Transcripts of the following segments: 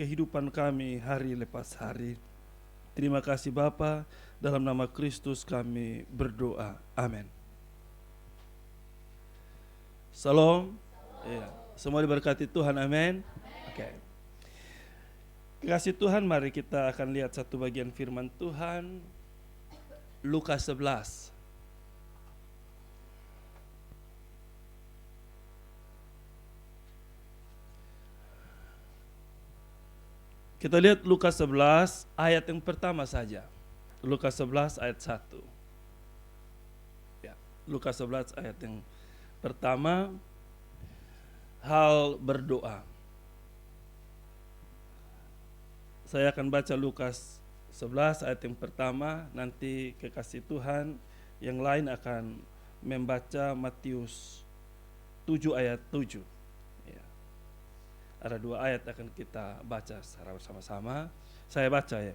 kehidupan kami hari lepas hari. Terima kasih Bapa, dalam nama Kristus kami berdoa. Amin. Salam. Ya, semua diberkati Tuhan. Amin. Oke. Kasih Tuhan, mari kita akan lihat satu bagian firman Tuhan. Lukas 11. Kita lihat Lukas 11 ayat yang pertama saja. Lukas 11 ayat 1. Ya, Lukas 11 ayat yang pertama, hal berdoa. Saya akan baca Lukas 11 ayat yang pertama, nanti kekasih Tuhan yang lain akan membaca Matius 7 ayat 7. Ada 2 ayat akan kita baca secara bersama-sama. Saya baca ya.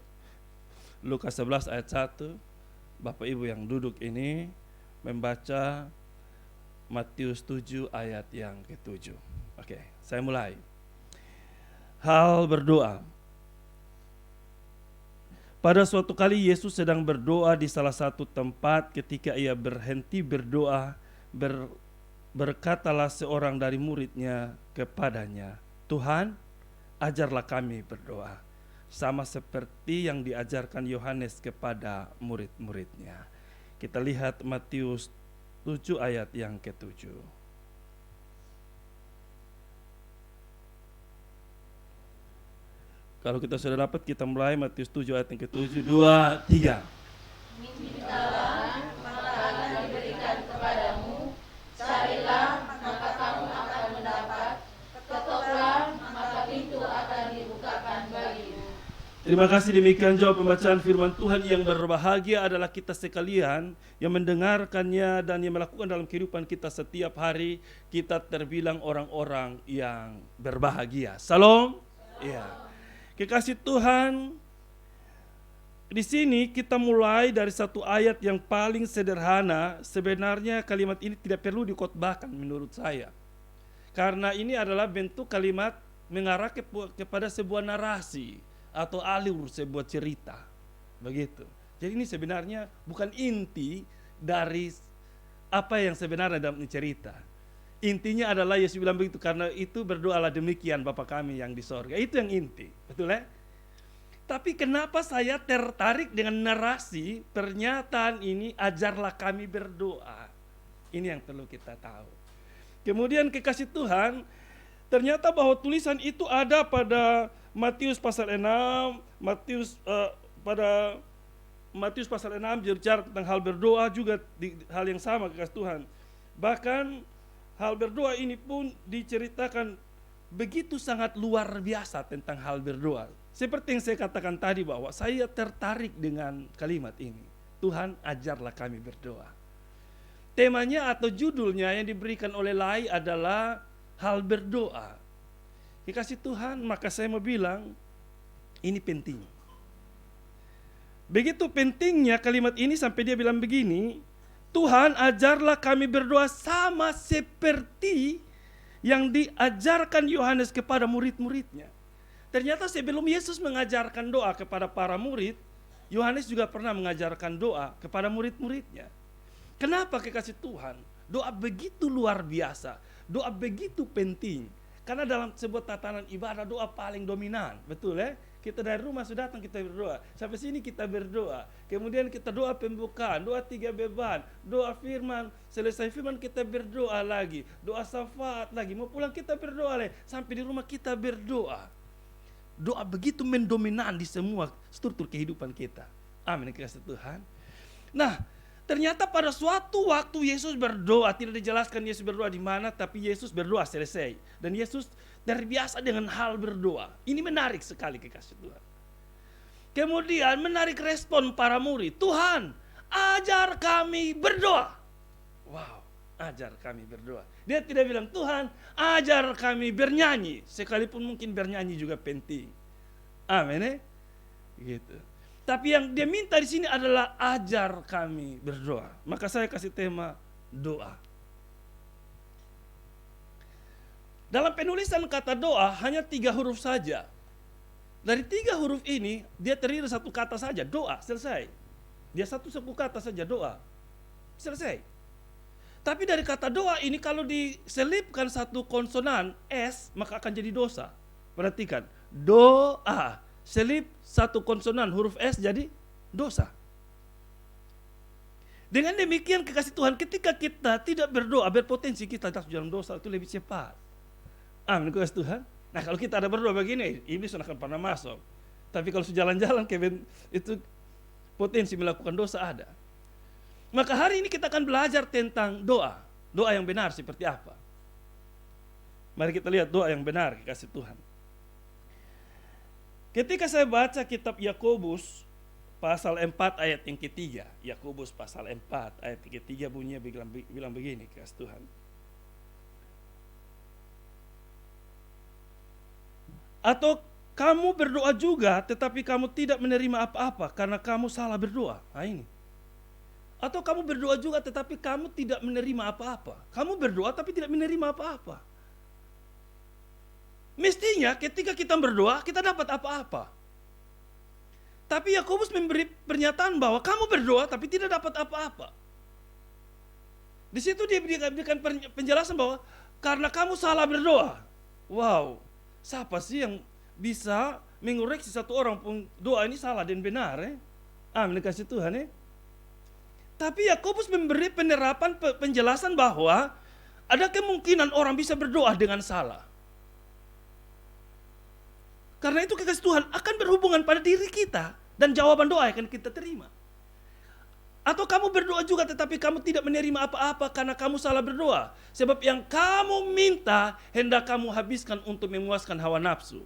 Lukas 11 ayat 1. Bapak Ibu yang duduk ini membaca Matius 7 ayat yang ke-7. Oke, saya mulai. Hal berdoa. Pada suatu kali Yesus sedang berdoa di salah satu tempat. Ketika ia berhenti berdoa, berkatalah seorang dari muridnya kepadanya, Tuhan, ajarlah kami berdoa, sama seperti yang diajarkan Yohanes kepada murid-muridnya. Kita lihat Matius 7 ayat yang ke-7. Kalau kita sudah dapat, kita mulai Matius 7 ayat yang ke-7. 2, 3. Mintalah, maka akan diberikan kepadamu. Carilah, maka kamu akan mendapat. Ketoklah, maka pintu akan dibukakan bagimu. Terima kasih, demikian jawab pembacaan firman Tuhan. Yang berbahagia adalah kita sekalian yang mendengarkannya dan yang melakukan dalam kehidupan kita setiap hari. Kita terbilang orang-orang yang berbahagia. Salam. Ya. Kekasih Tuhan, di sini kita mulai dari satu ayat yang paling sederhana. Sebenarnya kalimat ini tidak perlu dikhotbahkan menurut saya, karena ini adalah bentuk kalimat mengarah kepada sebuah narasi atau alur sebuah cerita. Begitu. Jadi ini sebenarnya bukan inti dari apa yang sebenarnya dalam cerita. Intinya adalah Yesus bilang begitu, karena itu berdoalah demikian Bapa kami yang di sorga. Itu yang inti, betul ya? Tapi kenapa saya tertarik dengan narasi pernyataan ini, ajarlah kami berdoa. Ini yang perlu kita tahu. Kemudian kekasih Tuhan, ternyata bahwa tulisan itu ada pada Matius pasal 6, pada Matius pasal 6 berbicara tentang hal berdoa juga di hal yang sama, kekasih Tuhan. Bahkan hal berdoa ini pun diceritakan begitu sangat luar biasa tentang hal berdoa. Seperti yang saya katakan tadi bahwa saya tertarik dengan kalimat ini. Tuhan, ajarlah kami berdoa. Temanya atau judulnya yang diberikan oleh Lai adalah hal berdoa. Dikasih Tuhan, maka saya mau bilang ini penting. Begitu pentingnya kalimat ini sampai dia bilang begini, Tuhan, ajarlah kami berdoa sama seperti yang diajarkan Yohanes kepada murid-muridnya. Ternyata sebelum Yesus mengajarkan doa kepada para murid, Yohanes juga pernah mengajarkan doa kepada murid-muridnya. Kenapa kekasih Tuhan? Doa begitu luar biasa, doa begitu penting. Karena dalam sebuah tatanan ibadah doa paling dominan, betul ya? Kita dari rumah sudah datang kita berdoa, sampai sini kita berdoa. Kemudian kita doa pembukaan, doa 3 beban, doa firman, selesai firman kita berdoa lagi, doa syafaat lagi, mau pulang kita berdoa lagi, sampai di rumah kita berdoa. Doa begitu mendominan di semua struktur kehidupan kita. Amin, kasih Tuhan. Nah, ternyata pada suatu waktu Yesus berdoa, tidak dijelaskan Yesus berdoa di mana, tapi Yesus berdoa selesai. Dan Yesus terbiasa dengan hal berdoa. Ini menarik sekali kekasih Tuhan. Kemudian menarik respon para murid. Tuhan, ajar kami berdoa. Wow, ajar kami berdoa. Dia tidak bilang, Tuhan, ajar kami bernyanyi. Sekalipun mungkin bernyanyi juga penting. Amin. Gitu. Tapi yang dia minta di sini adalah ajar kami berdoa. Maka saya kasih tema doa. Dalam penulisan kata doa hanya 3 huruf saja. Dari 3 huruf ini, dia terdiri satu kata saja, doa, selesai. Dia satu kata saja, doa, selesai. Tapi dari kata doa ini kalau diselipkan satu konsonan S, maka akan jadi dosa. Perhatikan, doa, selip satu konsonan huruf S jadi dosa. Dengan demikian kekasih Tuhan, ketika kita tidak berdoa, berpotensi kita jatuh dalam dosa itu lebih cepat. Amin, kekasih Tuhan. Nah kalau kita ada berdoa begini, iblis akan pernah masuk. Tapi kalau sejalan-jalan itu potensi melakukan dosa ada. Maka hari ini kita akan belajar tentang doa. Doa yang benar seperti apa. Mari kita lihat doa yang benar, kekasih Tuhan. Ketika saya baca kitab Yakobus pasal 4 ayat yang ketiga, Yakobus pasal 4 ayat yang ketiga bunyinya bilang begini, kekasih Tuhan. Atau kamu berdoa juga tetapi kamu tidak menerima apa-apa karena kamu salah berdoa. Nah ini. Atau kamu berdoa juga tetapi kamu tidak menerima apa-apa. Kamu berdoa tapi tidak menerima apa-apa. Mestinya ketika kita berdoa kita dapat apa-apa. Tapi Yakobus memberi pernyataan bahwa kamu berdoa tapi tidak dapat apa-apa. Di situ dia berikan penjelasan bahwa karena kamu salah berdoa. Wow, siapa sih yang bisa mengoreksi satu orang pun doa ini salah dan benar? Amin, kasih Tuhan. Tapi Yakobus memberi penerapan penjelasan bahwa ada kemungkinan orang bisa berdoa dengan salah. Karena itu kekasih Tuhan akan berhubungan pada diri kita dan jawaban doa akan kita terima. Atau kamu berdoa juga tetapi kamu tidak menerima apa-apa karena kamu salah berdoa. Sebab yang kamu minta hendak kamu habiskan untuk memuaskan hawa nafsu.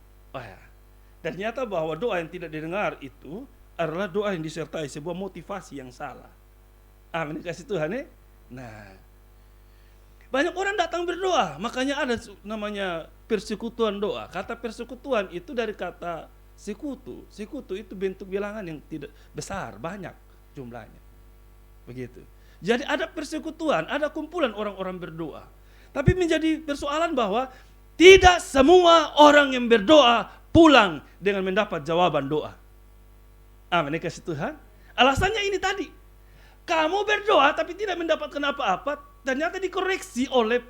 Ternyata bahwa doa yang tidak didengar itu adalah doa yang disertai sebuah motivasi yang salah. Amin, kasih Tuhan. Nah, banyak orang datang berdoa, makanya ada namanya persekutuan doa. Kata persekutuan itu dari kata sekutu. Sekutu itu bentuk bilangan yang tidak besar, banyak jumlahnya. Begitu. Jadi ada persekutuan, ada kumpulan orang-orang berdoa. Tapi menjadi persoalan bahwa tidak semua orang yang berdoa pulang dengan mendapat jawaban doa. Amin, kasih Tuhan. Alasannya ini tadi. Kamu berdoa tapi tidak mendapatkan apa-apa, ternyata dikoreksi oleh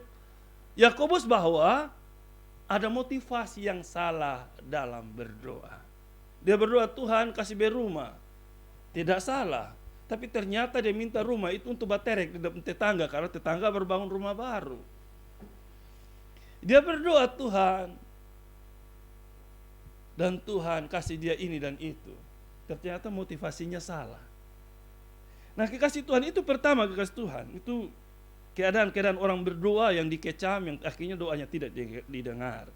Yakobus bahwa ada motivasi yang salah dalam berdoa. Dia berdoa, Tuhan kasih berumah. Tidak salah. Tapi ternyata dia minta rumah itu untuk baterek di depan tetangga, karena tetangga berbangun rumah baru. Dia berdoa, Tuhan, dan Tuhan kasih dia ini dan itu. Ternyata motivasinya salah. Nah, kekasih Tuhan itu pertama, kekasih Tuhan itu keadaan-keadaan orang berdoa yang dikecam, yang akhirnya doanya tidak didengar.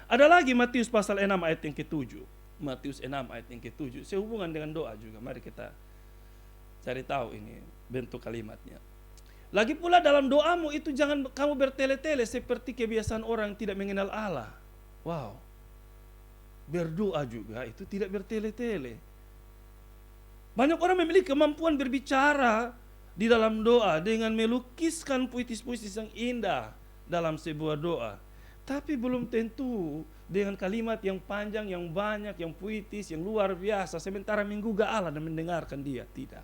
Ada lagi Matius pasal 6 ayat yang ke-7. Matius 6 ayat yang ke-7 sehubungan dengan doa juga. Mari kita cari tahu ini bentuk kalimatnya. Lagi pula dalam doamu itu jangan kamu bertele-tele seperti kebiasaan orang yang tidak mengenal Allah. Wow. Berdoa juga itu tidak bertele-tele. Banyak orang memiliki kemampuan berbicara di dalam doa dengan melukiskan puitis-puitis yang indah dalam sebuah doa. Tapi belum tentu dengan kalimat yang panjang, yang banyak, yang puitis, yang luar biasa, sementara menggugah Allah dan mendengarkan dia. Tidak.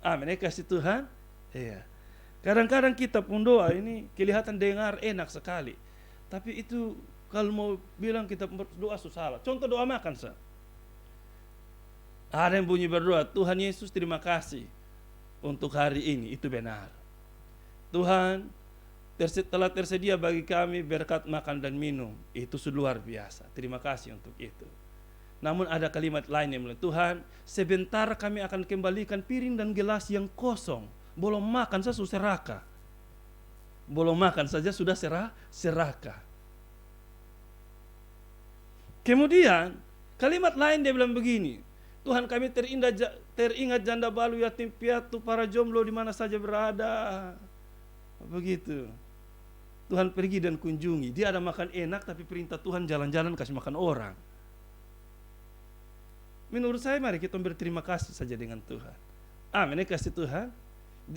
Amin, kasih Tuhan. Iya. Kadang-kadang kita pun doa ini kelihatan dengar enak sekali. Tapi itu kalau mau bilang kita berdoa susah. Contoh doa makan sah. Ada yang bunyi berdoa, Tuhan Yesus terima kasih untuk hari ini, itu benar. Tuhan telah tersedia bagi kami berkat makan dan minum, itu luar biasa, terima kasih untuk itu. Namun ada kalimat lain yang bilang, Tuhan sebentar kami akan kembalikan piring dan gelas yang kosong, belum makan saja sudah serakah. Belum makan saja sudah serakah. Kemudian kalimat lain dia bilang begini, Tuhan kami teringat janda balu, yatim piatu, para jomblo di mana saja berada. Begitu. Tuhan pergi dan kunjungi. Dia ada makan enak tapi perintah Tuhan jalan-jalan kasih makan orang. Menurut saya mari kita berterima kasih saja dengan Tuhan. Amin, kasih Tuhan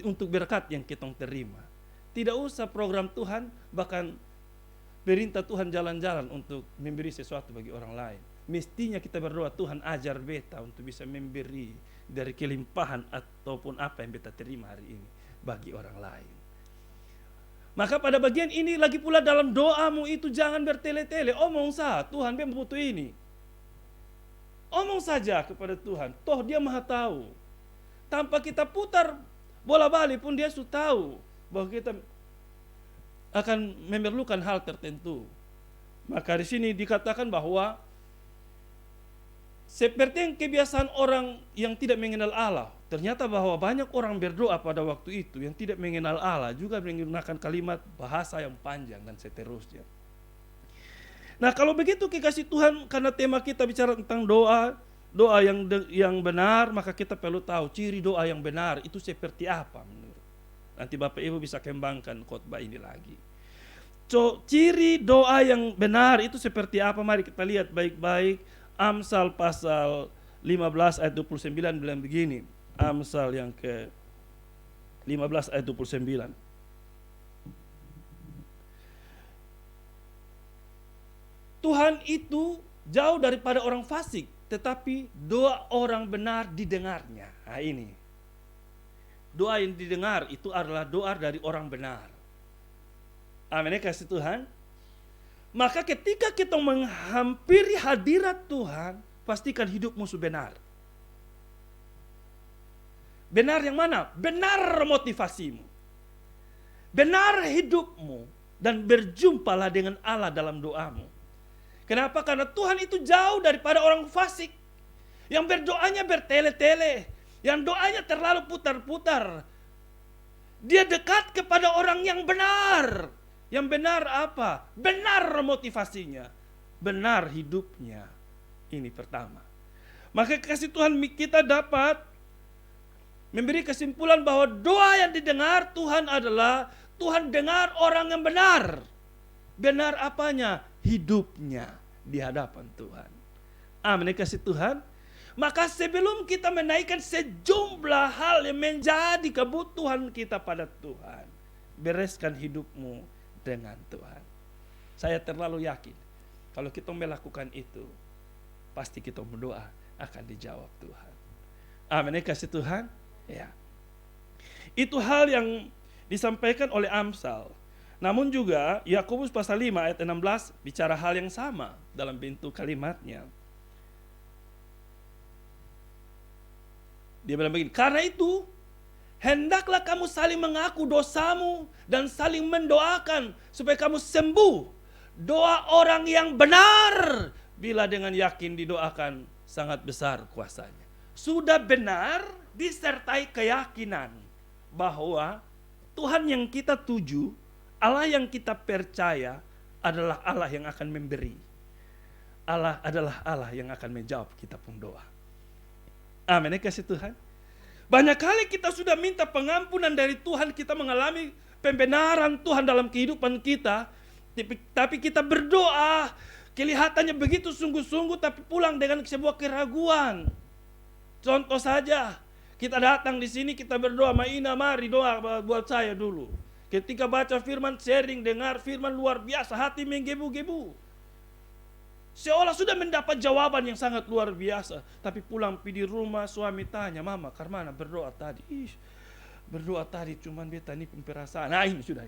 untuk berkat yang kita terima. Tidak usah program Tuhan, bahkan perintah Tuhan jalan-jalan untuk memberi sesuatu bagi orang lain. Mestinya kita berdoa, Tuhan ajar beta untuk bisa memberi dari kelimpahan ataupun apa yang beta terima hari ini bagi orang lain. Maka pada bagian ini lagi pula dalam doamu itu jangan bertele-tele. Omong sah, Tuhan beta butuh ini. Omong saja kepada Tuhan, toh dia maha tahu. Tanpa kita putar bola balik pun dia sudah tahu bahwa kita akan memerlukan hal tertentu. Maka di sini dikatakan bahwa seperti yang kebiasaan orang yang tidak mengenal Allah. Ternyata bahwa banyak orang berdoa pada waktu itu yang tidak mengenal Allah juga menggunakan kalimat bahasa yang panjang dan seterusnya. Nah, kalau begitu kekasih Tuhan, karena tema kita bicara tentang doa yang benar, maka kita perlu tahu ciri doa yang benar itu seperti apa menurut. Nanti Bapak Ibu bisa kembangkan khotbah ini lagi. Ciri doa yang benar itu seperti apa? Mari kita lihat baik-baik. Amsal pasal 15 ayat 29 bilang begini. Amsal yang ke 15 ayat 29. Tuhan itu jauh daripada orang fasik, tetapi doa orang benar didengarnya. Nah ini. Doa yang didengar itu adalah doa dari orang benar. Amin, kasih Tuhan. Maka ketika kita menghampiri hadirat Tuhan, pastikan hidupmu benar. Benar yang mana? Benar motivasimu. Benar hidupmu. Dan berjumpalah dengan Allah dalam doamu. Kenapa? Karena Tuhan itu jauh daripada orang fasik. Yang berdoanya bertele-tele. Yang doanya terlalu putar-putar. Dia dekat kepada orang yang benar. Yang benar apa? Benar motivasinya. Benar hidupnya. Ini pertama. Maka kasih Tuhan kita dapat memberi kesimpulan bahwa doa yang didengar Tuhan adalah Tuhan dengar orang yang benar. Benar apanya? Hidupnya di hadapan Tuhan. Amin, kasih Tuhan. Maka sebelum kita menaikkan sejumlah hal yang menjadi kebutuhan kita pada Tuhan, bereskan hidupmu dengan Tuhan. Saya terlalu yakin kalau kita melakukan itu, pasti kita berdoa akan dijawab Tuhan. Amin, kasih Tuhan. Ya. Itu hal yang disampaikan oleh Amsal. Namun juga Yakobus pasal 5 ayat 16 bicara hal yang sama dalam bentuk kalimatnya. Dia bilang begini, karena itu hendaklah kamu saling mengaku dosamu dan saling mendoakan supaya kamu sembuh. Doa orang yang benar bila dengan yakin didoakan sangat besar kuasanya. Sudah benar disertai keyakinan bahwa Tuhan yang kita tuju, Allah yang kita percaya adalah Allah yang akan memberi. Allah adalah Allah yang akan menjawab kita pun doa. Amin, kasih Tuhan. Banyak kali kita sudah minta pengampunan dari Tuhan, kita mengalami pembenaran Tuhan dalam kehidupan kita, tapi kita berdoa, kelihatannya begitu sungguh-sungguh, tapi pulang dengan sebuah keraguan. Contoh saja, kita datang di sini, kita berdoa, Maina mari doa buat saya dulu. Ketika baca firman, sharing, dengar firman luar biasa, hati menggebu-gebu. Seolah sudah mendapat jawaban yang sangat luar biasa. Tapi pulang di rumah suami tanya, Mama Karmana berdoa tadi. Berdoa tadi cuman beta ini perasaan. Nah ini sudah.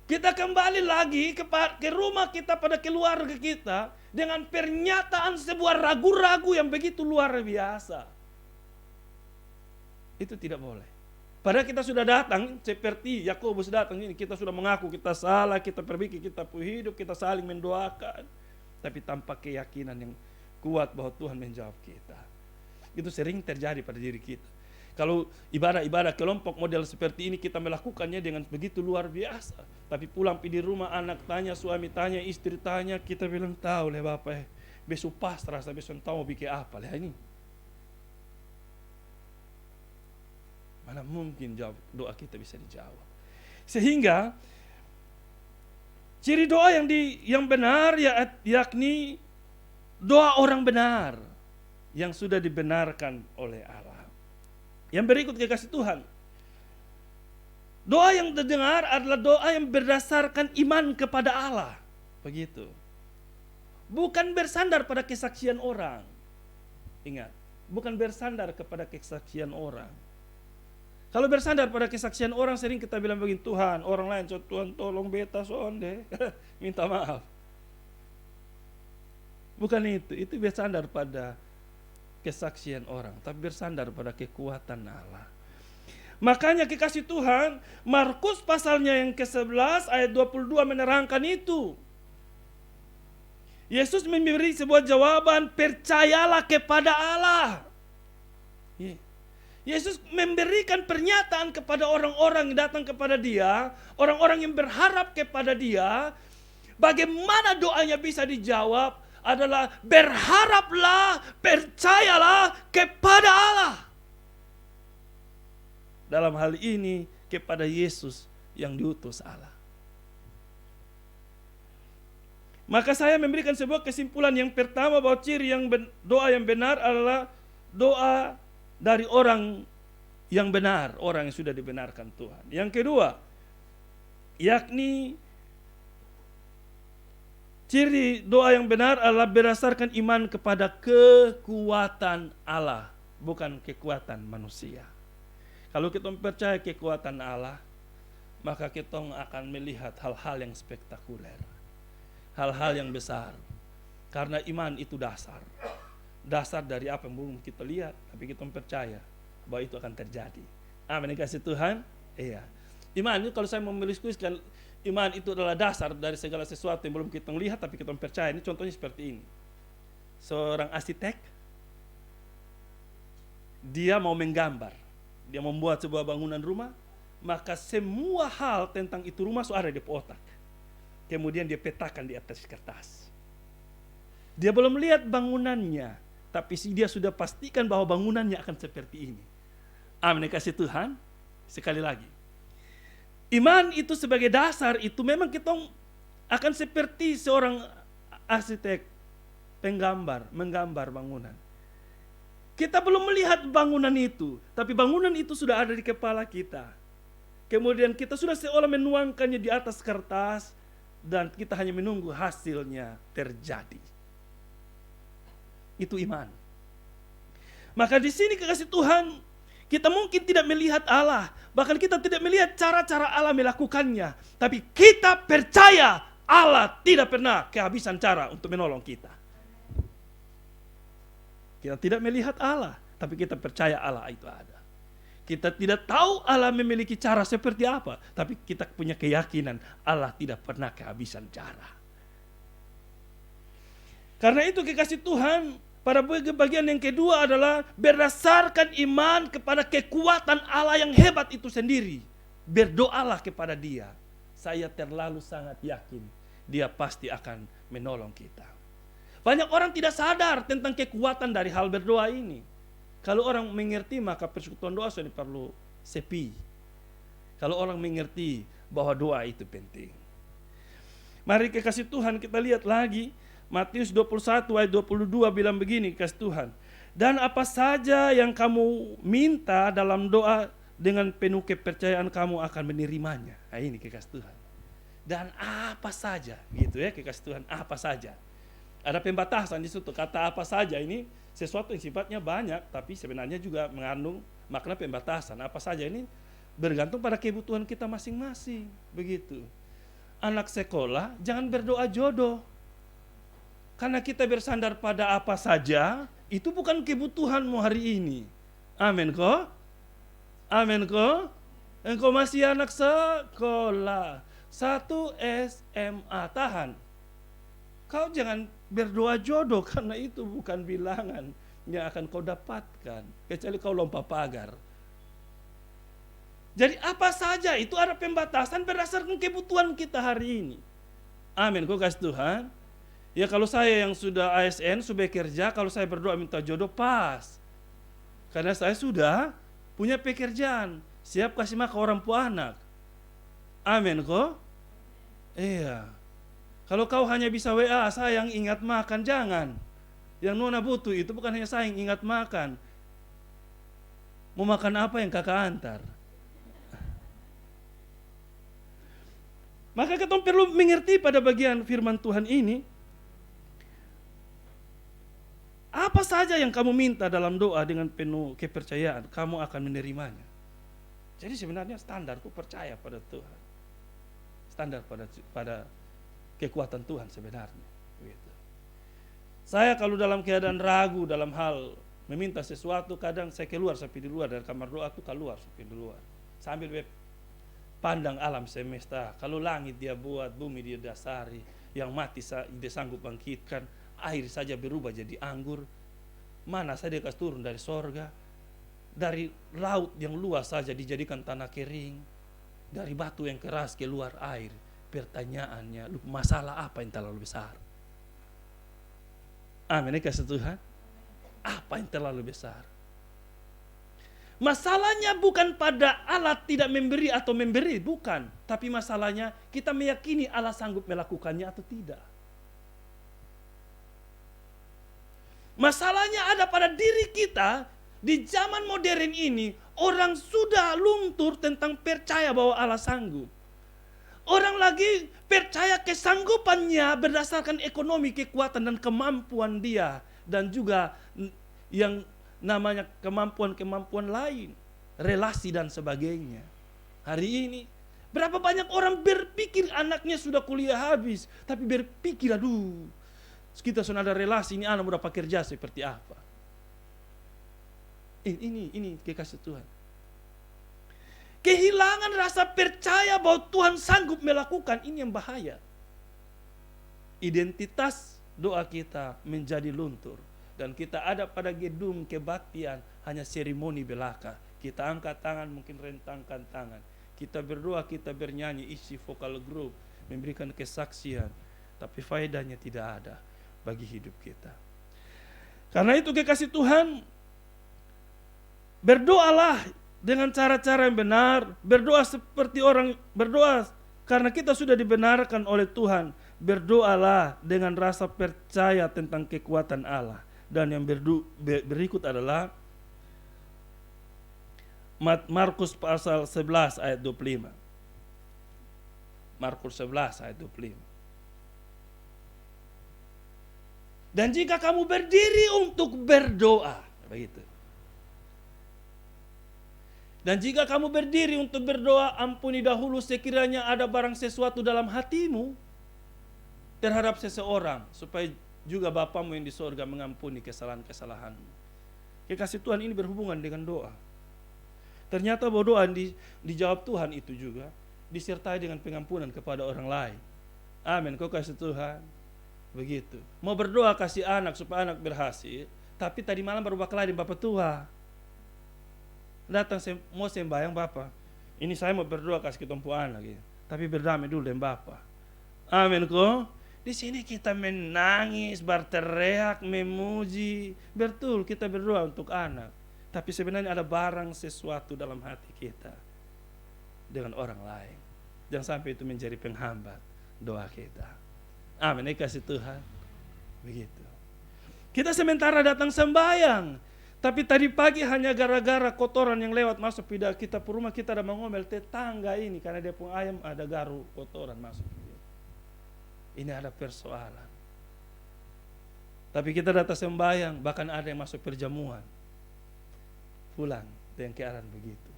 Kita kembali lagi ke rumah kita, pada keluarga kita, dengan pernyataan sebuah ragu-ragu yang begitu luar biasa. Itu tidak boleh. Padahal kita sudah datang seperti Yakobus datang ini, kita sudah mengaku kita salah, kita perbaiki kita hidup, kita saling mendoakan, tapi tanpa keyakinan yang kuat bahwa Tuhan menjawab kita. Itu sering terjadi pada diri kita. Kalau ibadah-ibadah kelompok model seperti ini kita melakukannya dengan begitu luar biasa, tapi pulang di rumah anak tanya, suami tanya, istri tanya, kita bilang tahu lah Bapak, besok pasrah, besok tahu mau bikin apa lah ini. Mana mungkin doa kita bisa dijawab. Sehingga ciri doa yang benar yakni doa orang benar yang sudah dibenarkan oleh Allah. Yang berikut kekasih Tuhan, Doa yang terdengar adalah doa yang berdasarkan iman kepada Allah. Begitu. Bukan bersandar pada kesaksian orang. Ingat, bukan bersandar kepada kesaksian orang. Kalau bersandar pada kesaksian orang, sering kita bilang begini, Tuhan, orang lain, Tuhan tolong beta sonde, minta maaf. Bukan itu bersandar pada kesaksian orang, tapi bersandar pada kekuatan Allah. Makanya kekasih Tuhan, Markus pasalnya yang ke-11 ayat 22 menerangkan itu. Yesus memberi sebuah jawaban, percayalah kepada Allah. Yesus memberikan pernyataan kepada orang-orang yang datang kepada dia, orang-orang yang berharap kepada dia, bagaimana doanya bisa dijawab adalah berharaplah, percayalah kepada Allah. Dalam hal ini kepada Yesus yang diutus Allah. Maka saya memberikan sebuah kesimpulan yang pertama bahwa ciri yang doa yang benar adalah doa dari orang yang benar, orang yang sudah dibenarkan Tuhan. Yang kedua, yakni ciri doa yang benar adalah berdasarkan iman kepada kekuatan Allah, bukan kekuatan manusia. Kalau kita percaya kekuatan Allah, maka kita akan melihat hal-hal yang spektakuler, hal-hal yang besar. Karena iman itu dasar. Dasar dari apa yang belum kita lihat, tapi kita percaya bahwa itu akan terjadi. Amin, kasih Tuhan. Iya. Iman itu kalau saya menuliskan, iman itu adalah dasar dari segala sesuatu yang belum kita lihat, tapi kita percaya. Ini contohnya seperti ini. Seorang arsitek, dia mau menggambar, dia membuat sebuah bangunan rumah, maka semua hal tentang itu rumah sudah ada di otak. Kemudian dia petakan di atas kertas. Dia belum lihat bangunannya, tapi dia sudah pastikan bahwa bangunannya akan seperti ini. Amin, kasih Tuhan. Sekali lagi, iman itu sebagai dasar itu memang kita akan seperti seorang arsitek, penggambar, menggambar bangunan. Kita belum melihat bangunan itu, tapi bangunan itu sudah ada di kepala kita. Kemudian kita sudah seolah menuangkannya di atas kertas, dan kita hanya menunggu hasilnya terjadi. Itu iman. Maka di sini kekasih Tuhan, kita mungkin tidak melihat Allah, bahkan kita tidak melihat cara-cara Allah melakukannya, tapi kita percaya Allah tidak pernah kehabisan cara untuk menolong kita. Kita tidak melihat Allah, tapi kita percaya Allah itu ada. Kita tidak tahu Allah memiliki cara seperti apa, tapi kita punya keyakinan Allah tidak pernah kehabisan cara. Karena itu kekasih Tuhan, pada bagian yang kedua adalah berdasarkan iman kepada kekuatan Allah yang hebat itu sendiri. Berdoalah kepada Dia. Saya terlalu sangat yakin Dia pasti akan menolong kita. Banyak orang tidak sadar tentang kekuatan dari hal berdoa ini. Kalau orang mengerti, maka persekutuan doa sudah perlu sepi. Kalau orang mengerti bahwa doa itu penting. Mari kekasih Tuhan kita lihat lagi. Matius 21 ayat 22 bilang begini, kasih Tuhan. Dan apa saja yang kamu minta dalam doa, dengan penuh kepercayaan kamu akan menerimanya. Nah ini kekasih Tuhan. Dan apa saja, gitu ya kekasih Tuhan, apa saja. Ada pembatasan di situ, kata apa saja ini sesuatu yang sifatnya banyak, tapi sebenarnya juga mengandung makna pembatasan. Apa saja ini bergantung pada kebutuhan kita masing-masing, begitu. Anak sekolah jangan berdoa jodoh. Karena kita bersandar pada apa saja, itu bukan kebutuhanmu hari ini. Amin kok? Amin kok? Engkau masih anak sekolah, 1 SMA, tahan. Kau jangan berdoa jodoh, karena itu bukan bilangan yang akan kau dapatkan, kecuali kau lompat pagar. Jadi apa saja itu ada pembatasan berdasarkan kebutuhan kita hari ini. Amin kok kasih Tuhan. Ya kalau saya yang sudah ASN, sudah bekerja, kalau saya berdoa minta jodoh pas. Karena saya sudah punya pekerjaan, siap kasih makan orang tua anak. Amin kok? Iya. Kalau kau hanya bisa WA, sayang ingat makan, jangan. Yang nona butuh itu bukan hanya sayang ingat makan. Mau makan apa yang kakak antar? Maka kita perlu mengerti pada bagian firman Tuhan ini, apa saja yang kamu minta dalam doa dengan penuh kepercayaan, kamu akan menerimanya. Jadi sebenarnya standar itu percaya pada Tuhan. Standar pada kekuatan Tuhan sebenarnya. Gitu. Saya kalau dalam keadaan ragu dalam hal meminta sesuatu, kadang saya keluar sampai di luar dari kamar doa, tuh keluar sampai di luar. Sambil pandang alam semesta. Kalau langit dia buat, bumi dia dasari, yang mati dia sanggup bangkitkan, air saja berubah jadi anggur, mana saja dia kasih turun dari sorga, dari laut yang luas saja dijadikan tanah kering, dari batu yang keras keluar air. Pertanyaannya, masalah apa yang terlalu besar? Amin, kasih Tuhan. Apa yang terlalu besar? Masalahnya bukan pada Allah tidak memberi atau memberi, bukan. Tapi masalahnya kita meyakini Allah sanggup melakukannya atau tidak. Masalahnya ada pada diri kita. Di zaman modern ini, orang sudah luntur tentang percaya bahwa Allah sanggup. Orang lagi percaya kesanggupannya berdasarkan ekonomi, kekuatan dan kemampuan dia. Dan juga yang namanya kemampuan-kemampuan lain, relasi dan sebagainya. Hari ini berapa banyak orang berpikir anaknya sudah kuliah habis, tapi berpikir aduh, kita sudah ada relasi, ini anak udah pekerja seperti apa. Ini kekasih Tuhan. Kehilangan rasa percaya bahwa Tuhan sanggup melakukan, ini yang bahaya. Identitas doa kita menjadi luntur. Dan kita ada pada gedung kebaktian hanya seremoni belaka. Kita angkat tangan, mungkin rentangkan tangan. Kita berdoa, kita bernyanyi, isi vokal group, memberikan kesaksian. Tapi faedahnya tidak ada bagi hidup kita. Karena itu kekasih Tuhan, berdoalah dengan cara-cara yang benar. Berdoa seperti orang berdoa karena kita sudah dibenarkan oleh Tuhan. Berdoalah dengan rasa percaya tentang kekuatan Allah. Dan yang berikut adalah Markus pasal 11 ayat 25. Markus 11 ayat 25. Dan jika kamu berdiri untuk berdoa, begitu. Dan jika kamu berdiri untuk berdoa, ampuni dahulu sekiranya ada barang sesuatu dalam hatimu terhadap seseorang, supaya juga Bapamu yang di sorga mengampuni kesalahan-kesalahanmu. Kekasih Tuhan, ini berhubungan dengan doa. Ternyata bahwa doa dijawab Tuhan itu juga disertai dengan pengampunan kepada orang lain. Amin, kau kasih Tuhan. Begitu. Mau berdoa kasih anak supaya anak berhasil, tapi tadi malam baru bakal Bapak tua. Datang mau sembahyang Bapak. Ini saya mau berdoa kasih ketompu anak gitu. Tapi berdamai dulu dengan Bapak. Amin kok. Di sini kita menangis, berteriak, memuji. Betul, kita berdoa untuk anak. Tapi sebenarnya ada barang sesuatu dalam hati kita dengan orang lain. Jangan sampai itu menjadi penghambat doa kita. Amin, kasih Tuhan. Begitu. Kita sementara datang sembahyang, tapi tadi pagi hanya gara-gara kotoran yang lewat masuk pindah kita ke rumah, kita ada mengomel tetangga ini karena dia pun ayam ada garu kotoran masuk. Ini ada persoalan. Tapi kita datang sembahyang, bahkan ada yang masuk perjamuan. Pulang dengan keadaan begitu.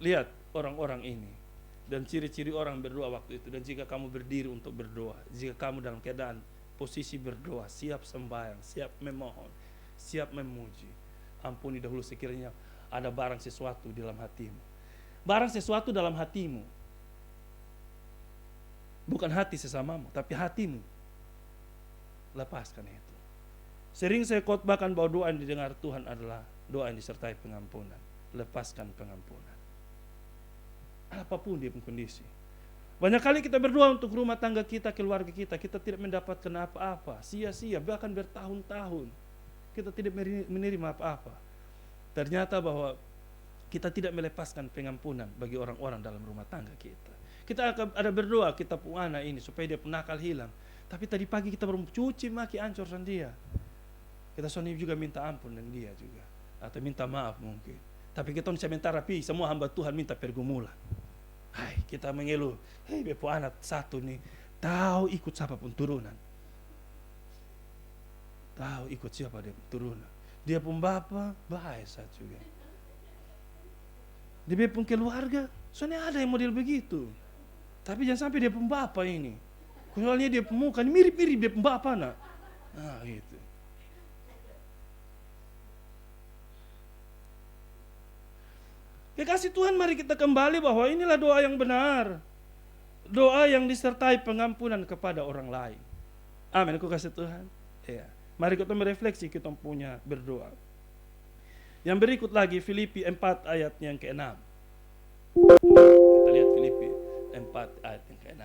Lihat orang-orang ini dan ciri-ciri orang berdoa waktu itu. Dan jika kamu berdiri untuk berdoa, jika kamu dalam keadaan posisi berdoa, siap sembahyang, siap memohon, siap memuji, ampuni dahulu sekiranya ada barang sesuatu di dalam hatimu. Barang sesuatu dalam hatimu. Bukan hati sesamamu, tapi hatimu. Lepaskan itu. Sering saya khotbahkan bahwa doa yang didengar Tuhan adalah doa yang disertai pengampunan. Lepaskan pengampunan. Apapun dia pun kondisi. Banyak kali kita berdoa untuk rumah tangga kita, keluarga kita tidak mendapatkan apa-apa. Sia-sia, bahkan bertahun-tahun. Kita tidak menerima apa-apa. Ternyata bahwa kita tidak melepaskan pengampunan bagi orang-orang dalam rumah tangga kita. Kita akan ada berdoa kita pun anak ini supaya dia penakal hilang. Tapi tadi pagi kita baru cuci maki ancur sama dia. Kita soni juga minta ampun dan dia juga. Atau minta maaf mungkin. Tapi kita sementara semua hamba Tuhan minta pergumulan. Hai, kita mengeluh, hei bepo anak satu nih, tahu ikut siapapun turunan. Tahu ikut siapa dia turunan. Dia pun bapa, bahaya juga. Dia pun keluarga, soalnya ada yang model begitu. Tapi jangan sampai dia pun bapa ini. Soalnya dia pun muka mirip-mirip dia pun bapa nak. Nah gitu. Kekasih Tuhan, mari kita kembali bahwa inilah doa yang benar. Doa yang disertai pengampunan kepada orang lain. Amin, aku kasih Tuhan. Ya. Mari kita merefleksi kita punya berdoa. Yang berikut lagi Filipi 4 ayat yang ke-6. Kita lihat Filipi 4 ayat yang ke-6.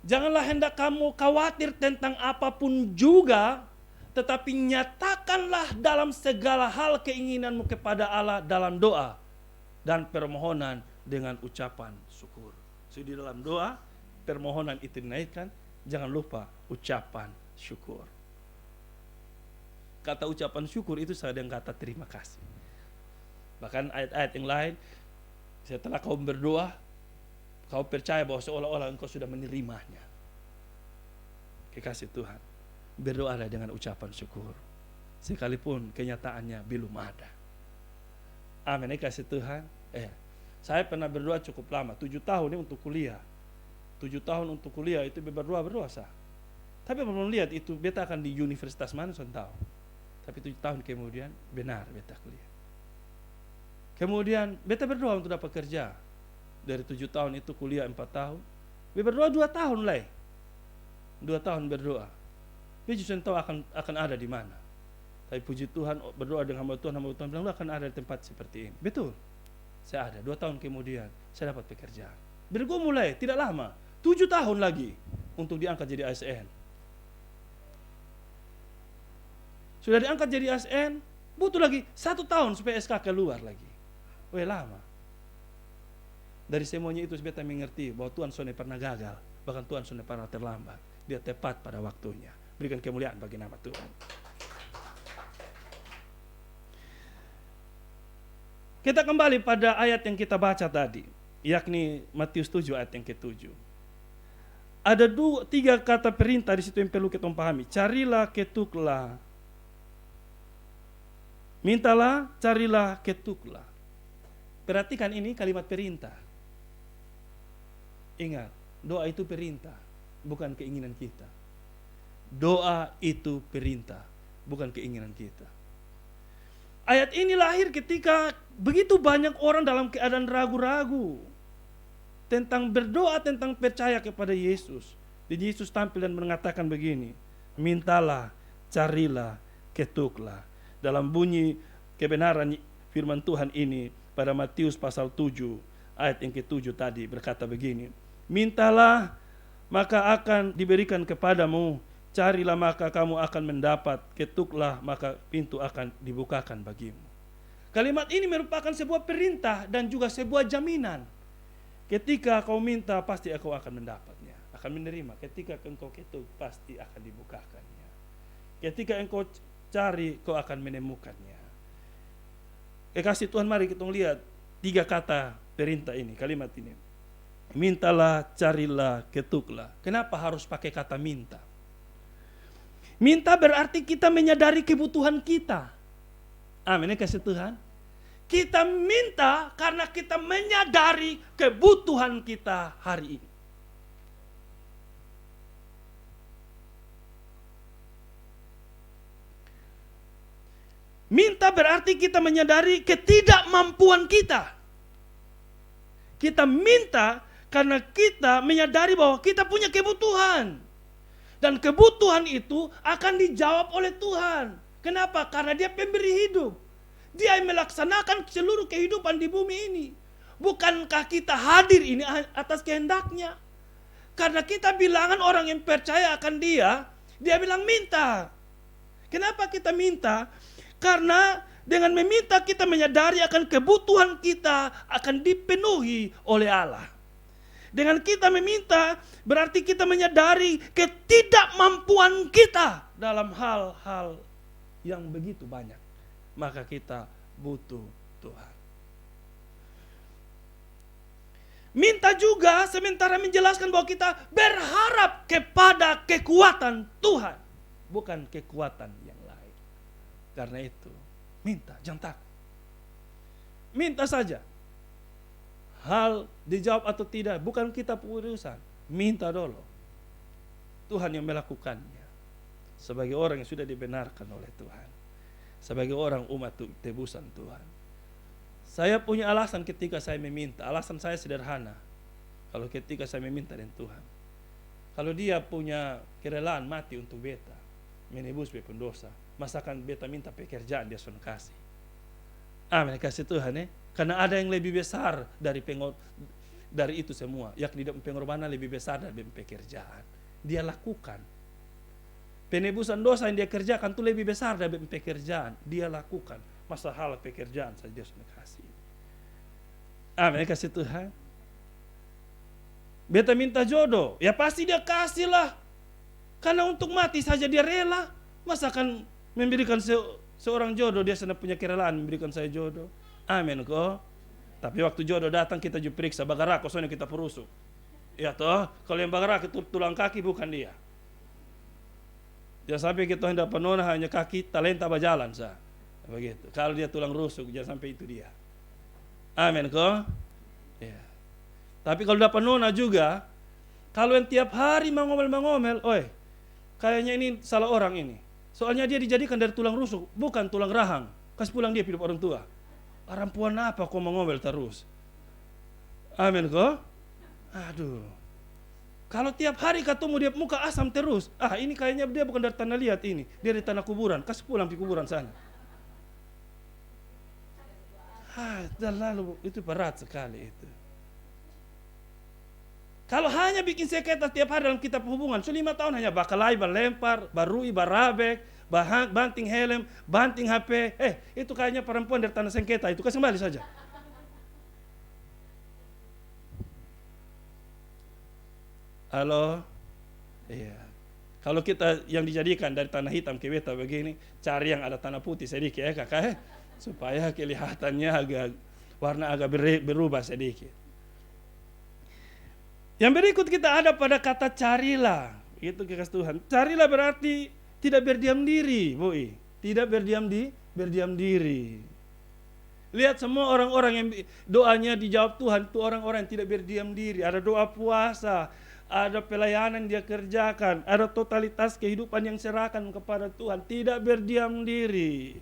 Janganlah hendak kamu khawatir tentang apapun juga, tetapi nyatakanlah dalam segala hal keinginanmu kepada Allah dalam doa dan permohonan dengan ucapan syukur. So, di dalam doa, permohonan itu dinaikkan, jangan lupa ucapan syukur. Kata ucapan syukur itu sama dengan kata terima kasih. Bahkan ayat-ayat yang lain, setelah kau berdoa, kau percaya bahwa seolah-olah engkau sudah menerimanya. Kekasih Tuhan, berdoalah dengan ucapan syukur, sekalipun kenyataannya belum ada. Amin, kasih Tuhan. Saya pernah berdoa cukup lama, 7 tahun ini untuk kuliah. 7 tahun untuk kuliah itu berdoa sah. Tapi belum lihat itu beta akan di universitas mana, saya tahu. Tapi 7 tahun kemudian benar beta kuliah. Kemudian beta berdoa untuk dapat kerja. Dari 7 tahun itu kuliah 4 tahun. Beta berdoa 2 tahun lah. 2 tahun berdoa. Beta justru tahu akan ada di mana. Tapi puji Tuhan, berdoa dengan hamba Tuhan bilang lu akan ada di tempat seperti ini. Betul. Saya ada. 2 tahun kemudian saya dapat pekerjaan. Bergumul mulai tidak lama, 7 tahun lagi untuk diangkat jadi ASN. Sudah diangkat jadi ASN, butuh lagi 1 tahun supaya SK keluar lagi. Weh lama. Dari semuanya itu beta mengerti bahwa Tuhan sudah pernah gagal, bahkan Tuhan sudah pernah terlambat. Dia tepat pada waktunya. Berikan kemuliaan bagi nama Tuhan. Kita kembali pada ayat yang kita baca tadi, yakni Matius 7 ayat yang ke-7. Ada 3 kata perintah di situ yang perlu kita pahami. Carilah, ketuklah. Mintalah, carilah, ketuklah. Perhatikan ini kalimat perintah. Ingat, doa itu perintah, bukan keinginan kita. Doa itu perintah, bukan keinginan kita. Ayat ini lahir ketika begitu banyak orang dalam keadaan ragu-ragu tentang berdoa, tentang percaya kepada Yesus. Dan Yesus tampil dan mengatakan begini, mintalah, carilah, ketuklah. Dalam bunyi kebenaran firman Tuhan ini pada Matius pasal 7 ayat yang ke-7 tadi berkata begini, mintalah maka akan diberikan kepadamu, carilah maka kamu akan mendapat, ketuklah maka pintu akan dibukakan bagimu. Kalimat ini merupakan sebuah perintah dan juga sebuah jaminan. Ketika kau minta pasti kau akan mendapatnya, akan menerima. Ketika engkau ketuk pasti akan dibukakannya. Ketika engkau cari kau akan menemukannya. Kekasih Tuhan, mari kita lihat 3 kata perintah ini, kalimat ini. Mintalah, carilah, ketuklah. Kenapa harus pakai kata minta? Minta berarti kita menyadari kebutuhan kita. Amin, kasih Tuhan. Kita minta karena kita menyadari kebutuhan kita hari ini. Minta berarti kita menyadari ketidakmampuan kita. Kita minta karena kita menyadari bahwa kita punya kebutuhan. Dan kebutuhan itu akan dijawab oleh Tuhan. Kenapa? Karena Dia pemberi hidup. Dia yang melaksanakan seluruh kehidupan di bumi ini. Bukankah kita hadir ini atas kehendaknya? Karena kita bilangan orang yang percaya akan Dia, Dia bilang minta. Kenapa kita minta? Karena dengan meminta kita menyadari akan kebutuhan kita akan dipenuhi oleh Allah. Dengan kita meminta berarti kita menyadari ketidakmampuan kita dalam hal-hal yang begitu banyak. Maka kita butuh Tuhan. Minta juga sementara menjelaskan bahwa kita berharap kepada kekuatan Tuhan, bukan kekuatan yang lain. Karena itu, minta, jangan takut. Minta saja. Hal dijawab atau tidak bukan kita urusan. Minta dulu. Tuhan yang melakukannya. Sebagai orang yang sudah dibenarkan oleh Tuhan. Sebagai orang umat tebusan Tuhan. Saya punya alasan ketika saya meminta. Alasan saya sederhana. Kalau ketika saya meminta dengan Tuhan. Kalau dia punya kerelaan mati untuk beta, menebus beta pendosa, masakan beta minta pekerjaan dia sudah kasih. Amin, kasih Tuhan Karena ada yang lebih besar dari itu semua, yakni pengorbanan lebih besar dari pekerjaan. Dia lakukan. Penebusan dosa yang dia kerjakan itu lebih besar dari pekerjaan. Dia lakukan. Masalah pekerjaan saja dia sudah kasih. Amin, kasih Tuhan. Beta minta jodoh, ya pasti dia kasih lah. Karena untuk mati saja dia rela. Masakan memberikan seorang jodoh, dia sudah punya kerelaan memberikan saya jodoh. Amin kok. Tapi waktu jodoh datang kita juga periksa bagarak, soalnya kita perusuk. Ya toh, kalau yang bagarak itu tulang kaki bukan dia. Jangan sampai kita hendak penona hanya kaki, talenta berjalan sah. Begitu. Kalau dia tulang rusuk, jangan sampai itu dia. Amin kok. Ya. Tapi kalau dapat nona juga, kalau yang tiap hari mengomel-mengomel, kayaknya ini salah orang ini. Soalnya dia dijadikan dari tulang rusuk, bukan tulang rahang. Kasih pulang dia hidup orang tua. Perempuan apa kok mengomel terus? Amin kok. Aduh. Kalau tiap hari ketemu dia muka asam terus, ini kayaknya dia bukan dari tanah liat ini, dia dari tanah kuburan. Kasih pulang di kuburan sana. Dan lalu itu berat sekali itu. Kalau hanya bikin sengketa tiap hari dalam kitab hubungan, 5 tahun hanya bakalai, berlempar, barui, barabek, banting helm, banting HP. Itu kayaknya perempuan dari tanah sengketa itu, kasih kembali saja. Halo? Iya. Kalau kita yang dijadikan dari tanah hitam ke beta begini, cari yang ada tanah putih sedikit kakak supaya kelihatannya warna agak berubah sedikit. Yang berikut kita ada pada kata carilah. Itu kekasih Tuhan. Carilah berarti tidak berdiam diri, Boy. Tidak berdiam diri. Lihat semua orang-orang yang doanya dijawab Tuhan, itu orang-orang yang tidak berdiam diri. Ada doa puasa, ada pelayanan dia kerjakan, ada totalitas kehidupan yang serahkan kepada Tuhan, tidak berdiam diri.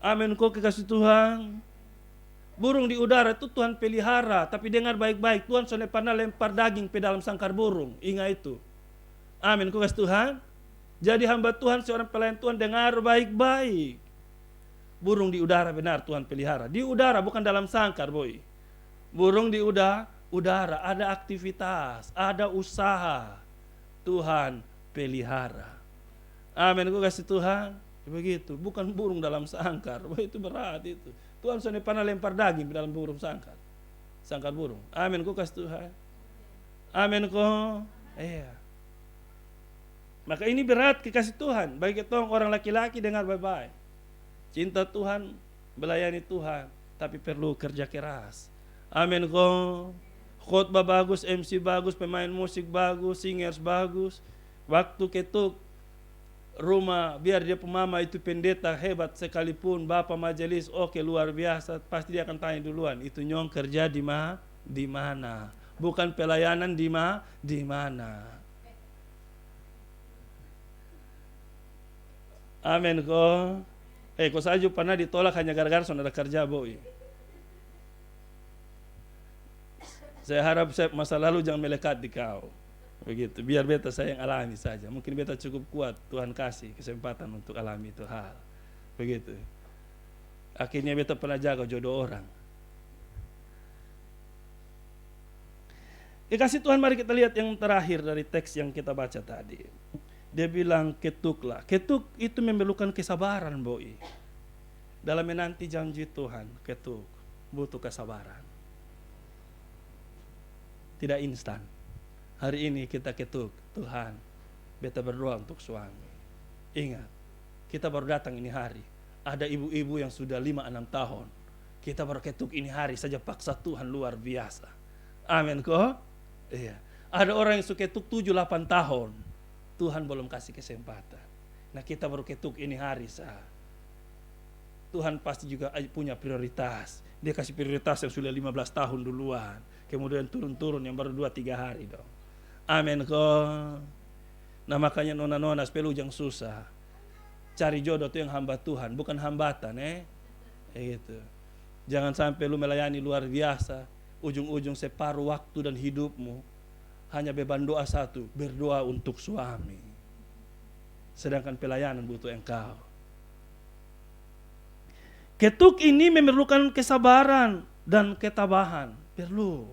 Amin kok kekasih Tuhan. Burung di udara itu Tuhan pelihara, tapi dengar baik-baik, Tuhan sudah pernah lempar daging ke dalam sangkar burung. Ingat itu. Amin kok kekasih Tuhan. Jadi hamba Tuhan, seorang pelayan Tuhan, dengar baik-baik. Burung di udara benar Tuhan pelihara. Di udara bukan dalam sangkar, boy. Burung di udara, ada aktivitas, ada usaha. Tuhan pelihara. Amin kok kasih Tuhan. Begitu, bukan burung dalam sangkar. Itu berat itu. Tuhan sudah pernah lempar daging dalam burung sangkar burung. Amin kok kasih Tuhan. Amin kok. Iya. Maka ini berat kekasih Tuhan. Bagi kita orang laki-laki dengar baik-baik. Cinta Tuhan, melayani Tuhan, tapi perlu kerja keras. Amin kok. Khotbah bagus, MC bagus, pemain musik bagus, singers bagus. Waktu ketuk rumah, biar dia pemama itu pendeta hebat sekalipun, bapak majelis oke luar biasa, pasti dia akan tanya duluan, itu nyong kerja di mana? Bukan pelayanan di mana? Amin kok. Kok saja pernah ditolak hanya gara-gara saudara kerja, boy. Saya harap masa lalu jangan melekat di kau. Begitu, biar beta saya yang alami saja. Mungkin beta cukup kuat, Tuhan kasih kesempatan untuk alami itu hal. Begitu. Akhirnya beta pernah jaga jodoh orang. Kasih Tuhan, mari kita lihat yang terakhir dari teks yang kita baca tadi. Dia bilang ketuklah. Ketuk itu memerlukan kesabaran, boy. Dalam menanti janji Tuhan, ketuk butuh kesabaran. Tidak instan. Hari ini kita ketuk, Tuhan, beta berdoa untuk suami. Ingat, kita baru datang ini hari. Ada ibu-ibu yang sudah 5-6 tahun. Kita baru ketuk ini hari saja, paksa Tuhan luar biasa. Amin kok. Iya. Ada orang yang suka ketuk 7-8 tahun. Tuhan belum kasih kesempatan. Nah kita baru ketuk ini hari sah. Tuhan pasti juga punya prioritas. Dia kasih prioritas yang sudah 15 tahun duluan. Kemudian turun-turun yang baru 2-3 hari dong. Amin kok. Nah makanya nona-nona pelujang susah. Cari jodoh itu yang hamba Tuhan, bukan hambatan gitu. Jangan sampai lu melayani luar biasa, ujung-ujung separuh waktu dan hidupmu hanya beban doa satu, berdoa untuk suami. Sedangkan pelayanan butuh engkau. Ketuk ini memerlukan kesabaran dan ketabahan. Perlu.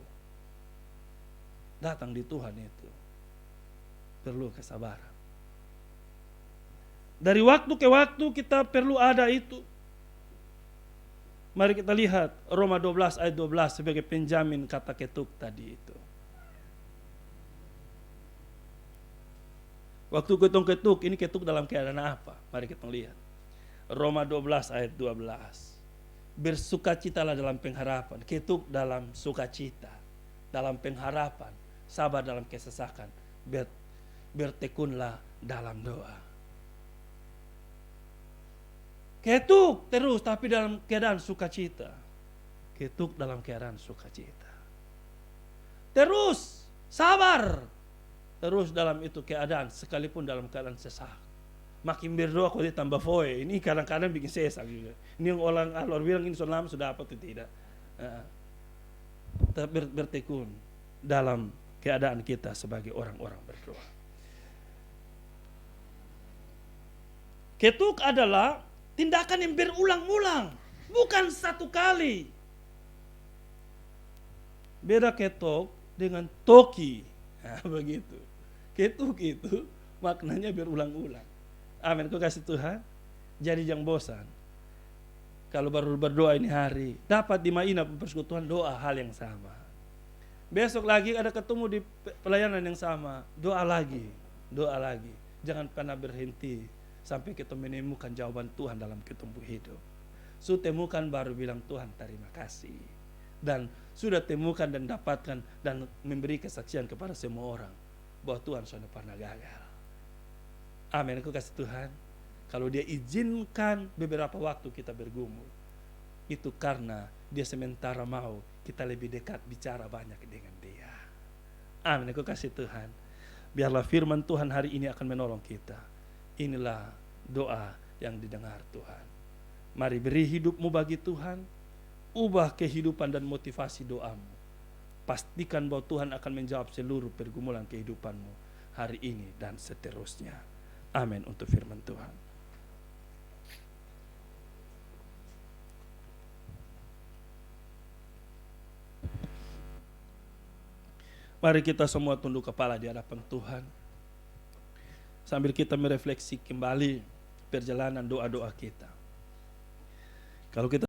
Datang di Tuhan itu. Perlu kesabaran. Dari waktu ke waktu kita perlu ada itu. Mari kita lihat Roma 12 ayat 12 sebagai penjamin kata ketuk tadi itu. Waktu ketuk, ini ketuk dalam keadaan apa? Mari kita lihat. Roma 12 ayat 12. Bersukacitalah dalam pengharapan. Ketuk dalam sukacita. Dalam pengharapan. Sabar dalam kesesakan. Bertekunlah dalam doa. Ketuk terus tapi dalam keadaan sukacita. Ketuk dalam keadaan sukacita. Terus sabar. Terus dalam itu keadaan, sekalipun dalam keadaan sesak. Makin berdoa kok dia tambah foe. Ini kadang-kadang bikin sesak juga. Ini yang orang alor bilang ini sudah apa atau tidak. Bertekun dalam keadaan kita sebagai orang-orang berdoa. Ketuk adalah tindakan yang berulang-ulang, bukan satu kali. Beda ketok dengan toki. Nah, begitu. Ketuk itu maknanya berulang-ulang. Amin. Kau kasih Tuhan. Jadi jangan bosan. Kalau baru berdoa ini hari, dapat di Maina persekutuan doa hal yang sama. Besok lagi ada ketemu di pelayanan yang sama, doa lagi, doa lagi. Jangan pernah berhenti sampai kita menemukan jawaban Tuhan dalam ketumbuh hidup. Sudah temukan baru bilang Tuhan terima kasih. Dan sudah temukan dan dapatkan dan memberi kesaksian kepada semua orang bahwa Tuhan sudah pernah gagal. Amin. Aku kasih Tuhan. Kalau dia izinkan beberapa waktu kita bergumul, itu karena dia sementara mau kita lebih dekat bicara banyak dengan dia. Amin. Aku kasih Tuhan. Biarlah firman Tuhan hari ini akan menolong kita. Inilah doa yang didengar Tuhan. Mari beri hidupmu bagi Tuhan. Ubah kehidupan dan motivasi doamu. Pastikan bahwa Tuhan akan menjawab seluruh pergumulan kehidupanmu hari ini dan seterusnya. Amin untuk firman Tuhan. Mari kita semua tunduk kepala di hadapan Tuhan. Sambil kita merefleksi kembali perjalanan doa-doa kita. Kalau kita